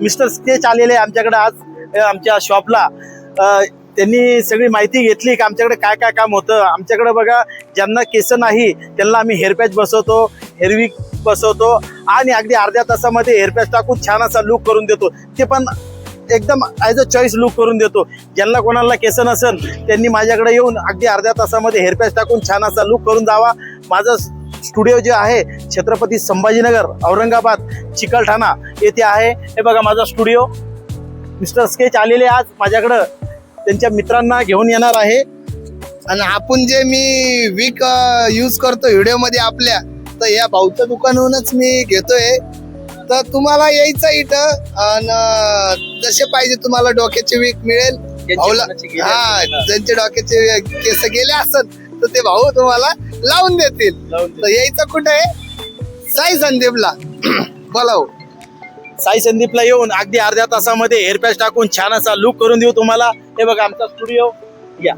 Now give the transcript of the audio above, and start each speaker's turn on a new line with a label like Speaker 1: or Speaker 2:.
Speaker 1: Mister sketch आलेले आमच्याकडे आज आमच्या शॉपला। त्यांनी सगळी माहिती घेतली की आमच्याकडे काय काय काम होतं। आमच्याकडे बघा, ज्यांना केस नाही त्यांना आम्ही हेअरपॅच बसवतो, हेअरविक बसवतो आणि अगदी अर्ध्या तासामध्ये हेअरपॅच टाकून छान असा लुक करून देतो। ते पण एकदम ॲज अ चॉईस लुक करून देतो। ज्यांना कोणाला केस नसेल त्यांनी माझ्याकडे येऊन अगदी अर्ध्या तासामध्ये हेअरपॅच टाकून छान असा लुक करून जावा। माझं स्टुडिओ जे आहे छत्रपती संभाजीनगर, औरंगाबाद, चिकलठाणा येथे आहे। हे बघा माझा स्टुडिओ। मिस्टर स्केच आलेले आज माझ्याकडं त्यांच्या मित्रांना घेऊन येणार आहे।
Speaker 2: आणि आपण जे मी वीक यूज करतो व्हिडिओ मध्ये आपल्या, तर या भाऊच्या दुकानावरूनच मी घेतोय। तर तुम्हाला यायचं इथं आणि जसे पाहिजे तुम्हाला डोक्याचे वीक मिळेल भाऊला। हा, ज्यांचे डोक्याचे केस गेले असत तर ते भाऊ तुम्हाला लावून देतील। तर यायचं कुठे आहे? साई संदीपला बोलाव।
Speaker 1: साई संदीपला येऊन अगदी अर्ध्या तासामध्ये हेअरपॅच टाकून छान असा लुक करून देऊ तुम्हाला। हे बघा आमचा स्टुडिओ, या।